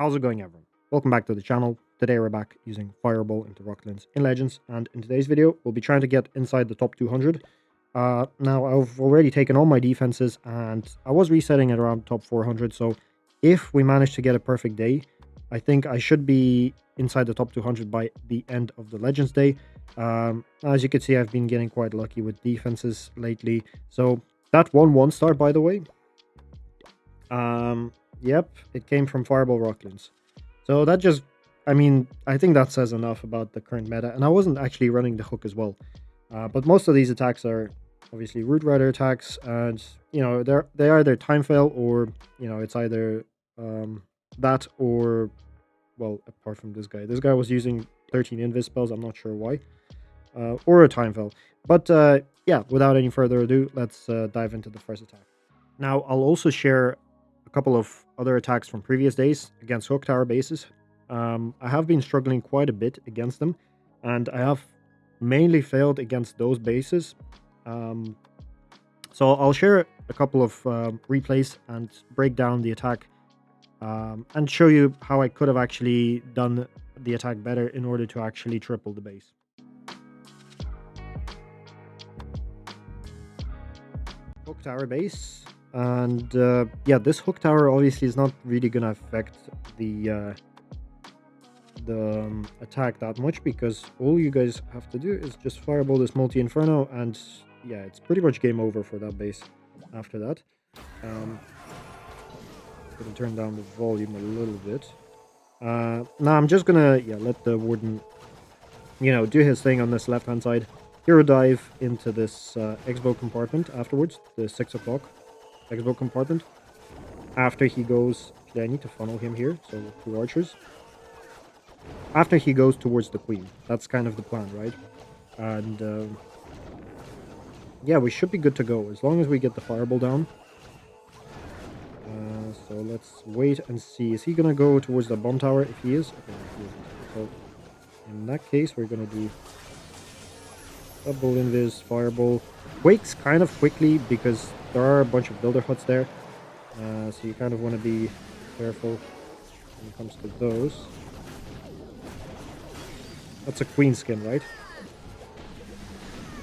How's it going, everyone? Welcome back to the channel. Today we're back using Fireball into Rocketloons in Legends, and in today's video we'll be trying to get inside the top 200. Now I've already taken all my defenses and I was resetting at around top 400, so if we manage to get a perfect day, I think I should be inside the top 200 by the end of the Legends day. As you can see, I've been getting quite lucky with defenses lately. So that 1-1 star, by the way, yep, it came from Fireball Rocketloons. So that just, I think that says enough about the current meta. And I wasn't actually running the hook as well. But most of these attacks are obviously Root Rider attacks, and they either time fail or it's either that or, well, apart from this guy was using 13 invis spells. I'm not sure why, or a time fail. But yeah, without any further ado, let's dive into the first attack. Now I'll also share a couple of other attacks from previous days against hook tower bases. I have been struggling quite a bit against them, and I have mainly failed against those bases. So I'll share a couple of replays and break down the attack and show you how I could have actually done the attack better in order to actually triple the base. Hook tower base, and yeah, this hook tower obviously is not really gonna affect the attack that much, because all you guys have to do is just fireball this multi-inferno, and yeah, it's pretty much game over for that base after that. Gonna turn down the volume a little bit. Now I'm just gonna let the Warden do his thing on this left hand side. Hero dive into this X-bow compartment afterwards, the 6 o'clock X-bow compartment. After he goes, actually I need to funnel him here, so 2 archers. After he goes towards the queen, that's kind of the plan, right? And yeah, we should be good to go as long as we get the fireball down. So let's wait and see. Is he gonna go towards the bomb tower? If he is, okay, he isn't. So in that case, we're gonna do double invis, fireball. Quakes kind of quickly because there are a bunch of builder huts there. So you kind of want to be careful when it comes to those. That's a queen skin, right?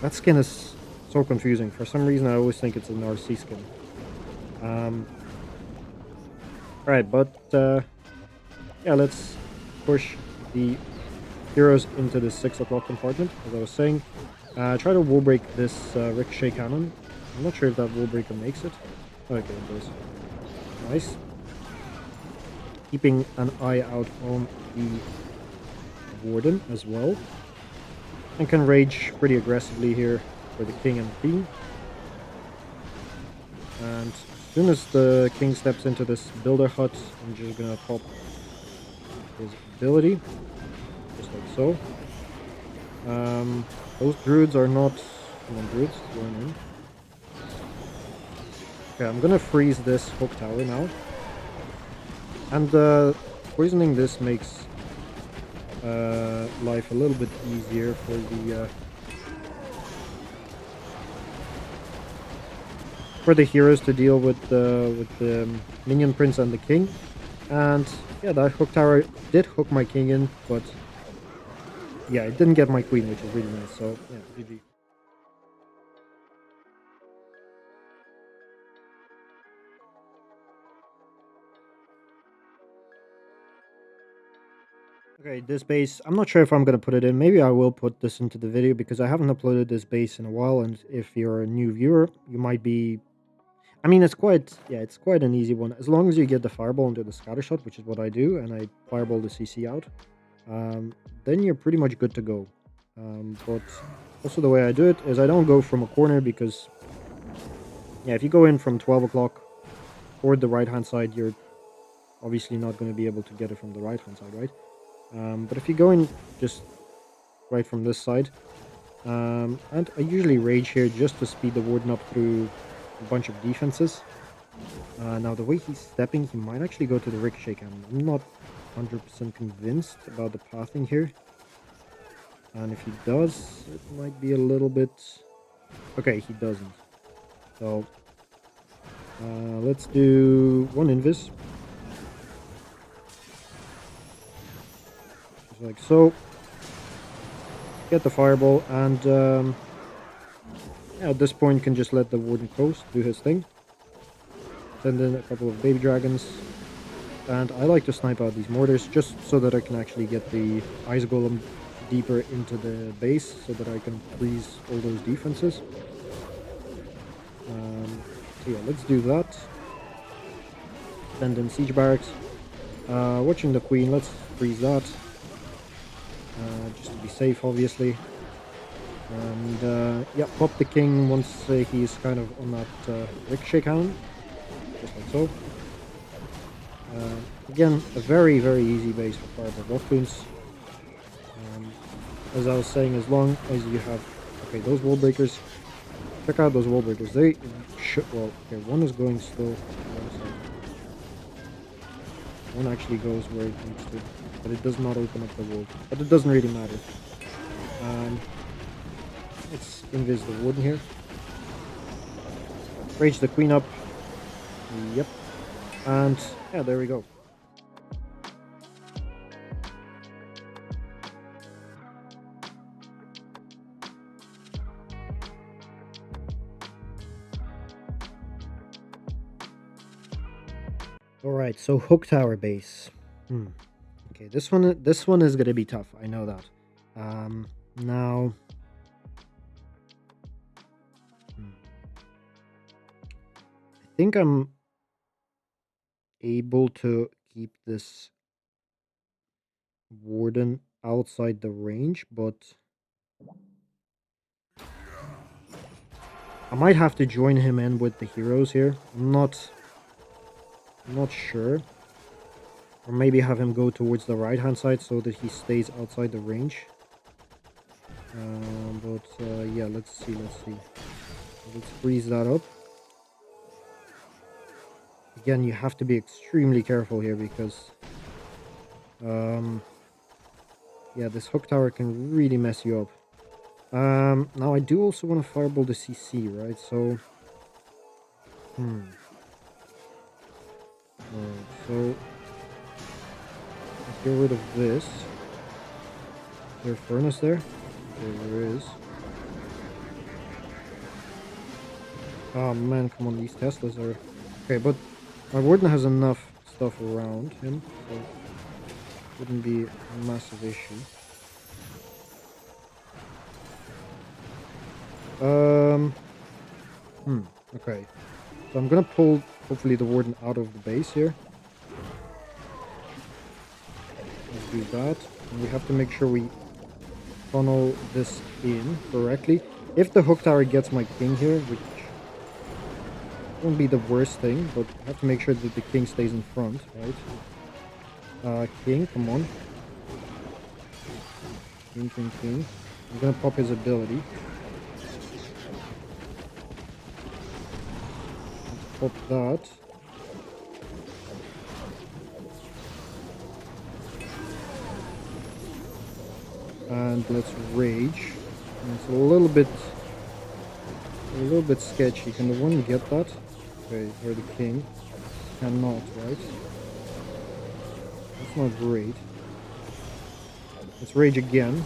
That skin is so confusing. For some reason, I always think it's an RC skin. Alright, but yeah, let's push the heroes into the 6 o'clock compartment, as I was saying. Try to wall break this ricochet cannon. I'm not sure if that wall breaker makes it. Okay, it does. Nice. Keeping an eye out on the Warden as well. And can rage pretty aggressively here for the king and queen. And as soon as the king steps into this builder hut, I'm just gonna pop his ability. Just like so. Those druids are not... Come on, druids, join in. Okay, I'm gonna freeze this hook tower now. And poisoning this makes life a little bit easier for the heroes to deal with the minion prince and the king. And yeah, that hook tower did hook my king in, but yeah, it didn't get my queen, which is really nice. So yeah, GG. Okay, this base, I'm not sure if I'm going to put it in. Maybe I will put this into the video because I haven't uploaded this base in a while. And if you're a new viewer, you might be... it's quite an easy one. As long as you get the fireball into the scatter shot, which is what I do, and I fireball the CC out, then you're pretty much good to go. But also the way I do it is I don't go from a corner because, yeah, if you go in from 12 o'clock toward the right-hand side, you're obviously not going to be able to get it from the right-hand side, right? But if you go in just right from this side, and I usually rage here just to speed the Warden up through a bunch of defenses. Now the way he's stepping, he might actually go to the ricochet cannon. I'm not 100% convinced about the pathing here. And if he does, it might be a little bit... Okay, he doesn't. So, let's do 1 invis. like so. Get the fireball, and yeah, at this point you can just let the Warden coast, do his thing. Send in a couple of baby dragons. And I like to snipe out these mortars just so that I can actually get the ice golem deeper into the base so that I can freeze all those defenses. So yeah, let's do that. Send in siege barracks. Watching the queen, let's freeze that. Just to be safe, obviously. And yeah, pop the king once he's kind of on that ricochet cannon. Just like so. Again, a very, very easy base for fireball Rocketloons. As I was saying, as long as you have... Okay, those wall breakers. Check out those wall breakers. They should... Well, okay, one is going still. One actually goes where it needs to. But it does not open up the wall. But it doesn't really matter. Let's invis the Warden here. Rage the queen up. Yep. And yeah, there we go. Alright, so hook tower base. Okay, this one is gonna be tough, I know that. Now I think I'm able to keep this Warden outside the range, but I might have to join him in with the heroes here. I'm not sure. Or maybe have him go towards the right hand side so that he stays outside the range. Yeah, let's see. Let's freeze that up. Again, you have to be extremely careful here because yeah, this hook tower can really mess you up. Now I do also want to fireball the CC, right? So Alright, so let's get rid of this. Is there a furnace there? There is. Oh man, come on, these Teslas are... Okay, but my Warden has enough stuff around him, so it wouldn't be a massive issue. Okay. So I'm gonna pull, hopefully, the Warden out of the base here. Let's do that. And we have to make sure we funnel this in correctly. If the hook tower gets my king here, which won't be the worst thing, but I have to make sure that the king stays in front, right? King, come on. King. I'm gonna pop his ability. Let's pop that. And let's rage. And it's a little bit sketchy. Can the one get that? Okay, or the king cannot, right? That's not great. Let's rage again.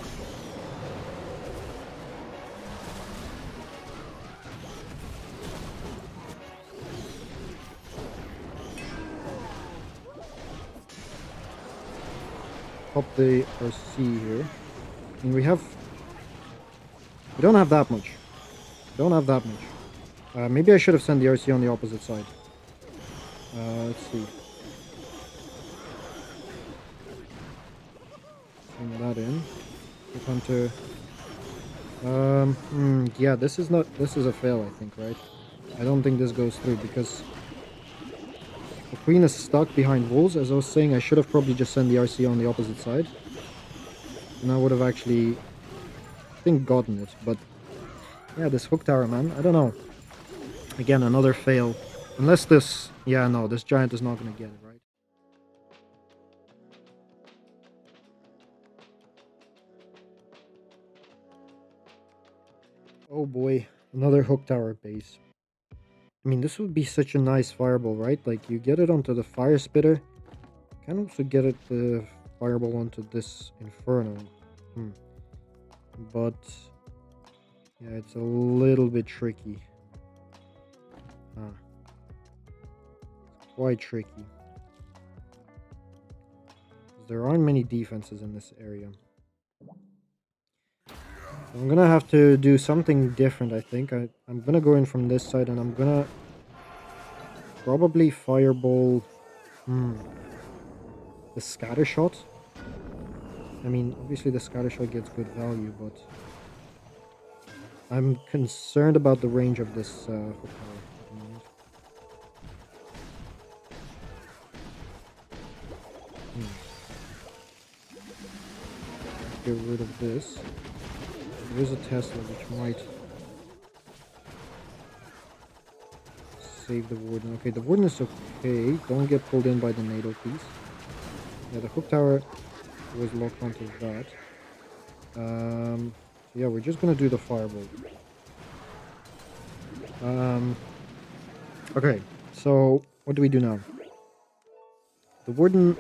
Pop the RC here. And we don't have that much. Maybe I should have sent the RC on the opposite side. Let's see. Send that in. Hunter. Yeah, this is a fail, I think, right? I don't think this goes through because the queen is stuck behind walls. As I was saying, I should have probably just sent the RC on the opposite side. And I would have actually, I think, gotten it. But yeah, this hook tower, man, I don't know. Again, another fail. Unless this... Yeah, no, this giant is not going to get it, right? Oh boy, another hook tower base. I mean, this would be such a nice fireball, right? Like, you get it onto the fire spitter. Can also get it fireball onto this Inferno. But yeah, it's a little bit tricky. It's quite tricky. There aren't many defenses in this area. So I'm gonna have to do something different, I think. I'm gonna go in from this side and I'm gonna probably fireball the scatter shot. I mean, obviously the scatter shot gets good value, but I'm concerned about the range of this hook tower at the moment. Get rid of this. There is a Tesla which might save the Warden. Okay, the Warden is okay. Don't get pulled in by the NATO, please. Yeah, the hook tower was locked onto that. Yeah, we're just gonna do the fireball. Okay, so what do we do now? The Warden,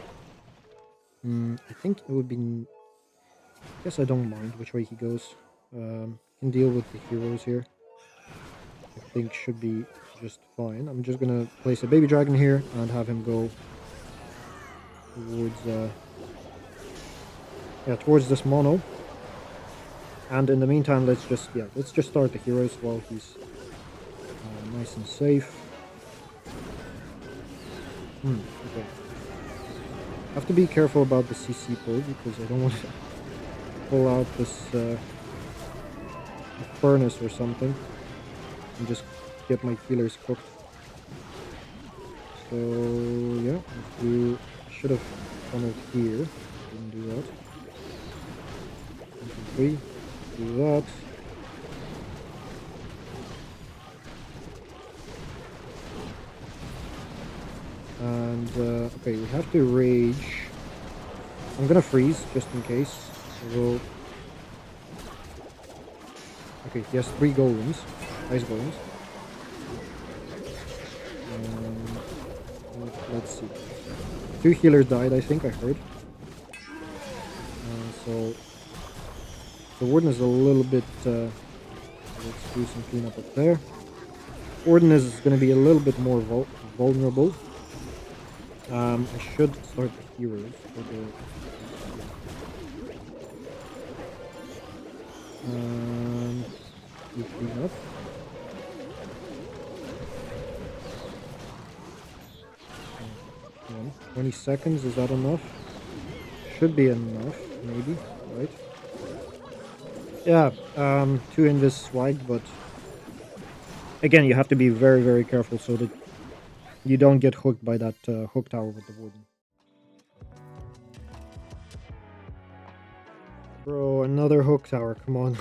I think it would be, I guess I don't mind which way he goes. Can deal with the heroes here. I think should be just fine. I'm just gonna place a baby dragon here and have him go towards this mono. And in the meantime, let's just start the heroes while he's nice and safe. Okay. Have to be careful about the CC pull because I don't want to pull out this furnace or something and just get my healers cooked. So yeah, should have funneled here. Didn't do that. 1, 2, 3. Do that. And okay, we have to rage. I'm gonna freeze just in case. Okay, he has 3 golems, ice golems. Let's see. 2 healers died, I think I heard. So the Warden is a little bit. Let's do some cleanup up there. Warden is going to be a little bit more vulnerable. I should start the heroes for the. Clean up. 20 seconds, is that enough? Should be enough, maybe, right? Yeah, 2 Invis swagged, but again, you have to be very, very careful so that you don't get hooked by that hook tower with the Warden. Bro, another hook tower, come on.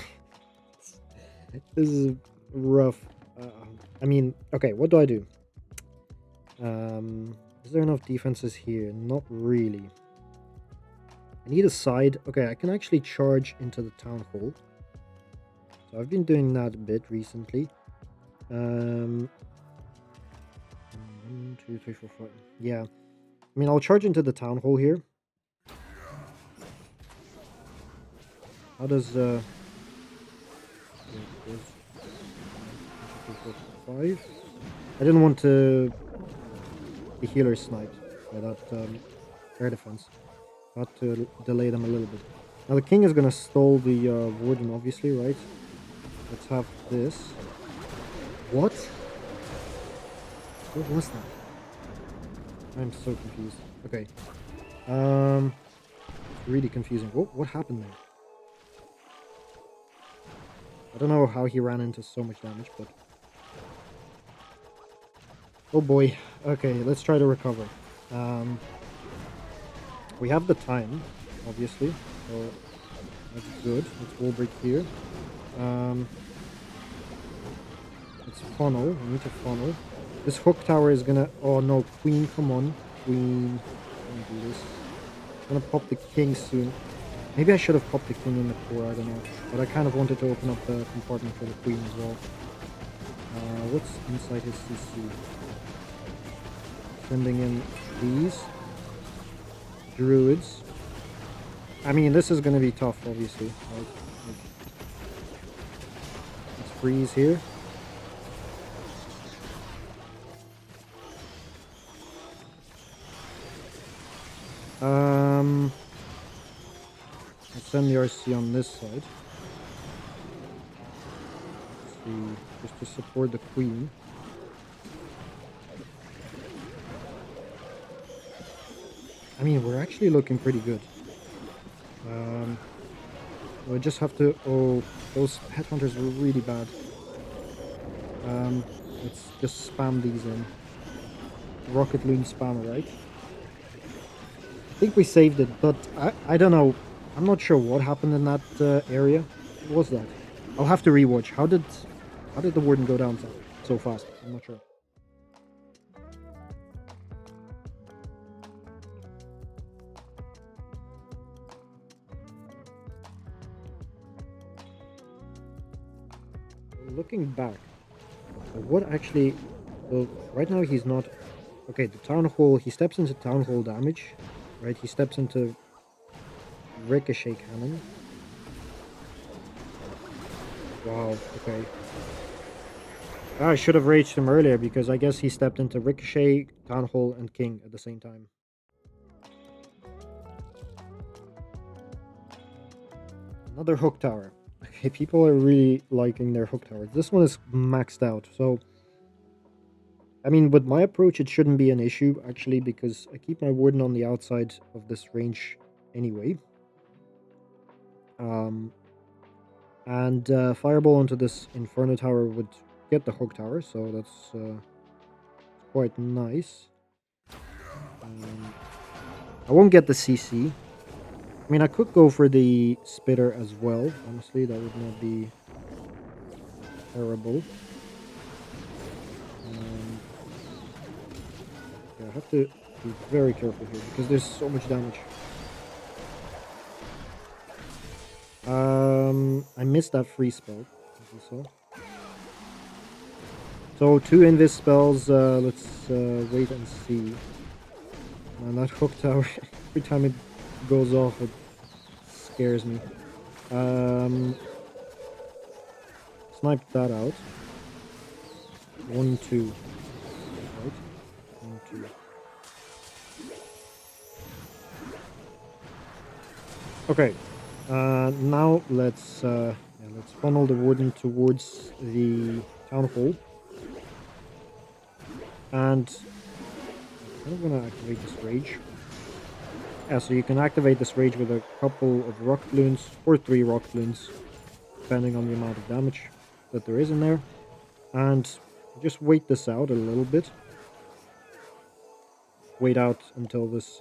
This is rough. I mean, okay, what do I do? Is there enough defenses here? Not really. I need a side. Okay, I can actually charge into the town hall. So I've been doing that a bit recently. 1, 2, 3, 4, 5. Yeah. I mean, I'll charge into the town hall here. How does 5? I didn't want to the healer sniped by that air defense. Had to delay them a little bit. Now the king is gonna stall the Warden, obviously, right? Let's have this. What? What was that? I'm so confused. Okay. It's really confusing. What happened there? I don't know how he ran into so much damage, but... Oh boy. Okay, let's try to recover. We have the time, obviously, so that's good. Let's wall break here. Let's funnel. We need to funnel. This hook tower is gonna... Oh no, queen, come on. Queen. Let me do this. I'm gonna pop the king soon. Maybe I should have popped the king in the core, I don't know. But I kind of wanted to open up the compartment for the queen as well. What's inside his CC? Sending in these. Druids. I mean, this is gonna be tough, obviously. Right? Like, let's freeze here. Let's send the RC on this side. Let's see, just to support the queen. I mean, we're actually looking pretty good. We just have to... Oh, those headhunters were really bad. Let's just spam these in. Rocketloon spammer, right? I think we saved it, but I don't know. I'm not sure what happened in that area. What was that? I'll have to rewatch. How did the Warden go down so fast? I'm not sure. Looking back, what actually... Well, right now he's not... Okay, the Town Hall... He steps into Town Hall damage, right? He steps into Ricochet Cannon. Wow, okay. I should have raged him earlier because I guess he stepped into Ricochet, Town Hall, and King at the same time. Another hook tower. Okay, people are really liking their hook towers. This one is maxed out, so... I mean, with my approach, it shouldn't be an issue, actually, because I keep my Warden on the outside of this range anyway. And Fireball onto this Inferno Tower would get the hook tower, so that's quite nice. I won't get the CC. I mean, I could go for the Spitter as well. Honestly, that would not be terrible. Yeah, I have to be very careful here because there's so much damage. I missed that free spell, as you saw. So 2 Invis spells. Let's wait and see. Man, that hook tower, every time it goes off, it scares me. Snipe that out. 1, 2. Right? 1, 2. Okay. Now let's funnel the Warden towards the Town Hall. And I don't want to activate this Rage. Yeah, so you can activate this Rage with a couple of Rocketloons, or 3 Rocketloons, depending on the amount of damage that there is in there. And just wait this out a little bit. Wait out until this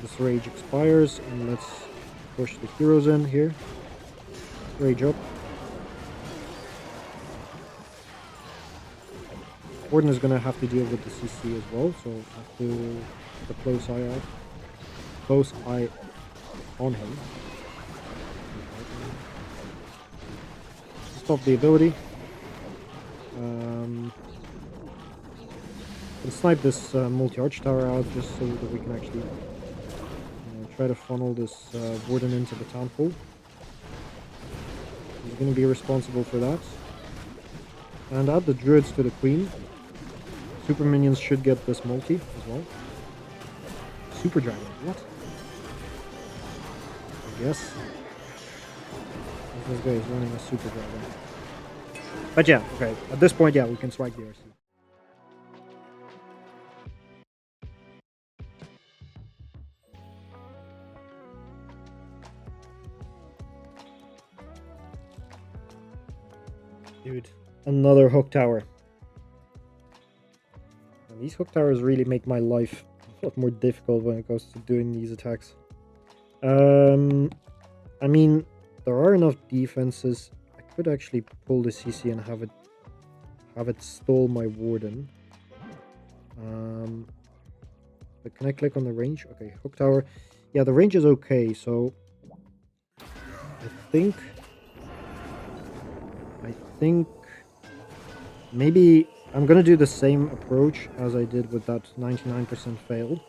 this Rage expires, and let's push the heroes in here. Rage up. Warden is going to have to deal with the CC as well, so have to keep a close eye out. Close eye on him. Stop the ability. We'll snipe this multi-arch tower out just so that we can actually try to funnel this Warden into the Town Hall. He's going to be responsible for that. And add the Druids to the Queen. Super minions should get this multi as well. Super Dragon, what? I guess. This guy is running a Super Dragon. But yeah, okay. At this point, yeah, we can strike the RC. Dude, another hook tower. And these hook towers really make my life a lot more difficult when it comes to doing these attacks. I mean, there are enough defenses. I could actually pull the CC and have it stall my Warden. But can I click on the range? Okay, hook tower. Yeah, the range is okay, so I think maybe I'm gonna do the same approach as I did with that 99% fail.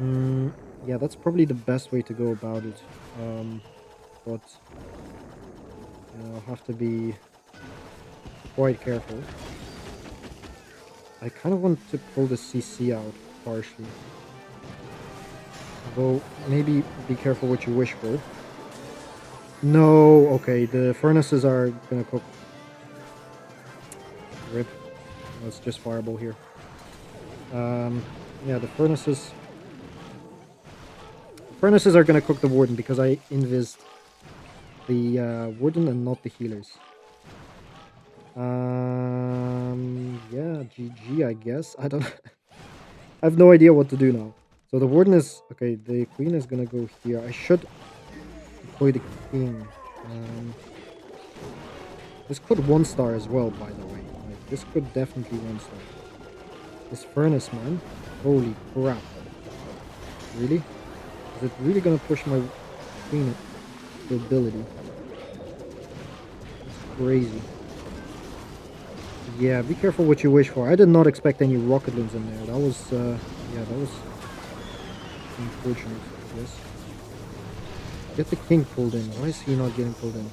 Mm, yeah, that's probably the best way to go about it. Um, but I'll have to be quite careful. I kind of want to pull the CC out partially. Although, maybe be careful what you wish for. No, okay, the furnaces are gonna cook. Rip. Let's just fireball here. Um, yeah, the furnaces are gonna cook the Warden because I invised the Warden and not the healers. Yeah, GG, I guess. I don't. I have no idea what to do now. So the Warden is okay. The Queen is gonna go here. I should deploy the King. Um, this could one star as well, by the way. Like this could definitely one star. This furnace, man. Holy crap! Really? Is it really gonna push my Queen to ability? Crazy. Yeah, be careful what you wish for. I did not expect any Rocketloons in there. That was, yeah, that was unfortunate, I guess. Get the king pulled in. Why is he not getting pulled in?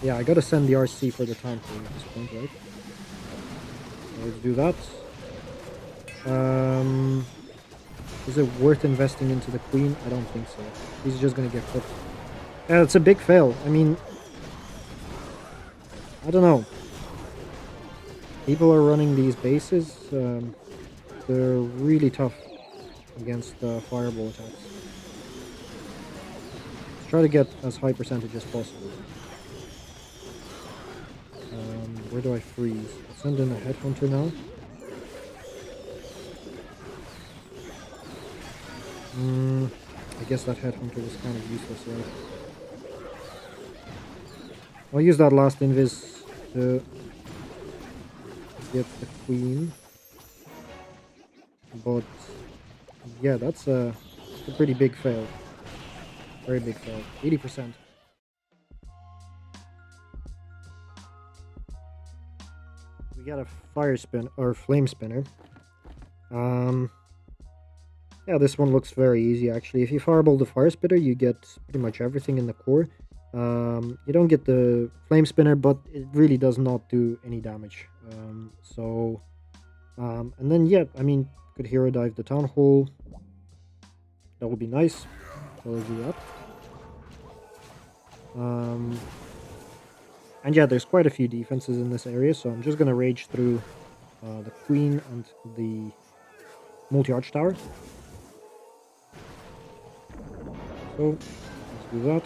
Yeah, I gotta send the RC for the town hall at this point, right? Let's do that. Is it worth investing into the queen? I don't think so. He's just gonna get cooked. Yeah, it's a big fail. I mean, I don't know. People are running these bases. They're really tough against fireball attacks. Let's try to get as high percentage as possible. Where do I freeze? I'll send in a headhunter now. I guess that headhunter was kind of useless, right? I'll use that last invis to get the queen. But yeah, that's a pretty big fail. Very big fail. 80%. We got a fire spin or flame spinner. Yeah, this one looks very easy actually. If you fireball the fire spitter, you get pretty much everything in the core. You don't get the flame spinner, but it really does not do any damage. And then yeah, I mean, could hero dive the town hall. That would be nice. So let's do that. And yeah, there's quite a few defenses in this area, so I'm just gonna rage through the queen and the multi-arch tower. So let's do that.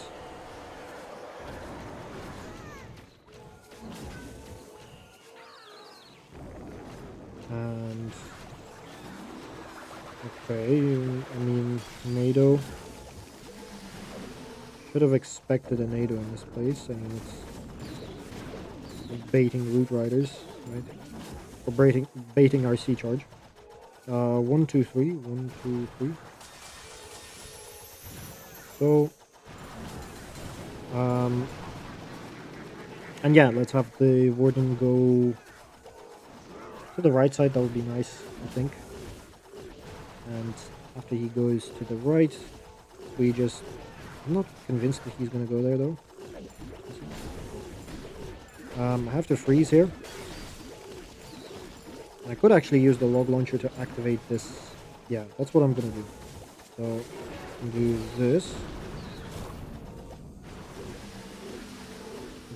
And okay, I mean, NATO. Should have expected a NATO in this place. I mean, it's baiting root riders, right? Or baiting RC charge. 1, 2, 3. 1, 2, 3. So, and yeah, let's have the Warden go to the right side. That would be nice, I think. And after he goes to the right, we just... I'm not convinced that he's going to go there, though. I have to freeze here. I could actually use the log launcher to activate this. Yeah, that's what I'm going to do. So, do this.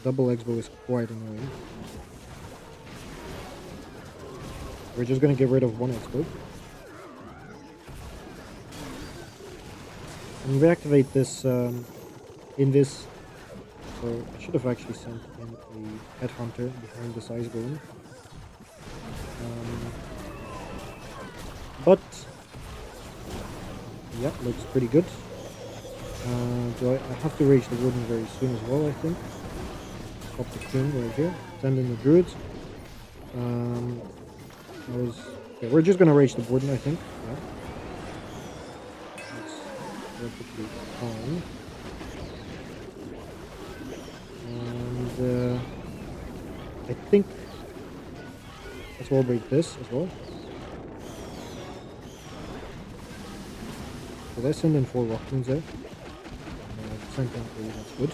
Double X-bow is quite annoying. We're just going to get rid of one X-bow. And reactivate this Invis. So I should have actually sent in a headhunter behind this ice golem. But yeah, looks pretty good. I have to rage the Warden very soon as well, I think. Pop the king right here. Send in the druids. Okay, we're just gonna rage the Warden, I think. Yeah. That's perfectly fine. And I think let's wall break this as well. Did I send in 4 Rocketloons there? No, I sent in 3, that's good.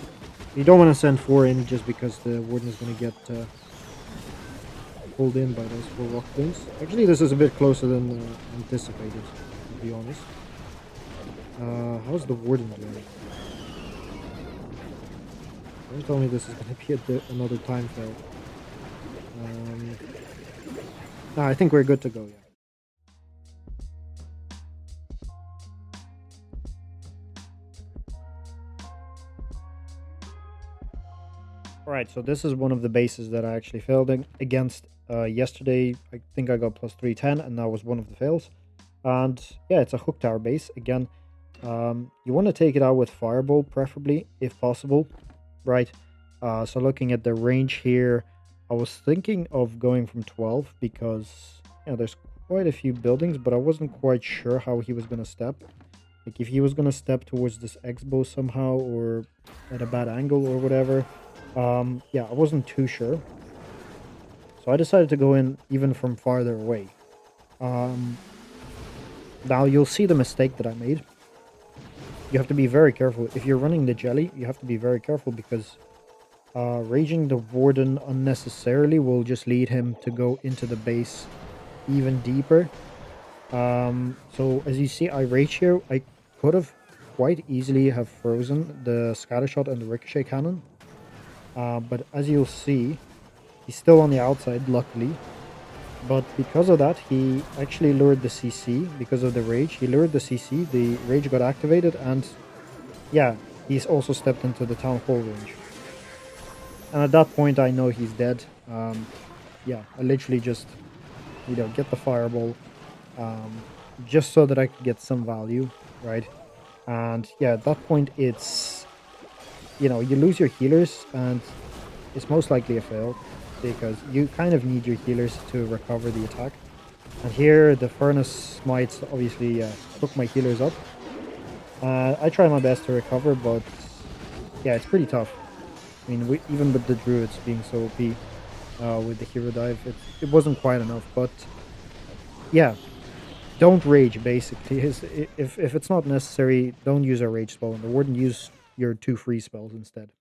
You don't want to send 4 in just because the Warden is going to get pulled in by those 4 Rocketloons. Actually, this is a bit closer than anticipated, to be honest. How's the Warden doing? Don't tell me this is going to be another time fail. No, I think we're good to go, yeah. Alright, so this is one of the bases that I actually failed against yesterday. I think I got plus 310, and that was one of the fails. And yeah, it's a hook tower base. Again, you want to take it out with Fireball, preferably, if possible. Right, so looking at the range here, I was thinking of going from 12 because, there's quite a few buildings, but I wasn't quite sure how he was going to step. Like, if he was going to step towards this X-bow somehow, or at a bad angle or whatever. Yeah, I wasn't too sure. So I decided to go in even from farther away. Now you'll see the mistake that I made. You have to be very careful. If you're running the jelly, you have to be very careful because raging the Warden unnecessarily will just lead him to go into the base even deeper. So as you see, I rage here. I could have quite easily have frozen the scattershot and the ricochet cannon. But as you'll see, he's still on the outside, luckily. But because of that, he actually lured the CC because of the rage. He lured the CC, the rage got activated, and yeah, he's also stepped into the town hall range. And at that point, I know he's dead. Yeah, I literally just, get the fireball, just so that I could get some value, right? And yeah, at that point, it's, you lose your healers, and it's most likely a fail because you kind of need your healers to recover the attack. And here, the Furnace Smites obviously took my healers up. I try my best to recover, but yeah, it's pretty tough. I mean, even with the Druids being so OP with the hero dive, it wasn't quite enough. But yeah, don't rage, basically. If it's not necessary, don't use a rage spell. And the Warden use your 2 free spells instead.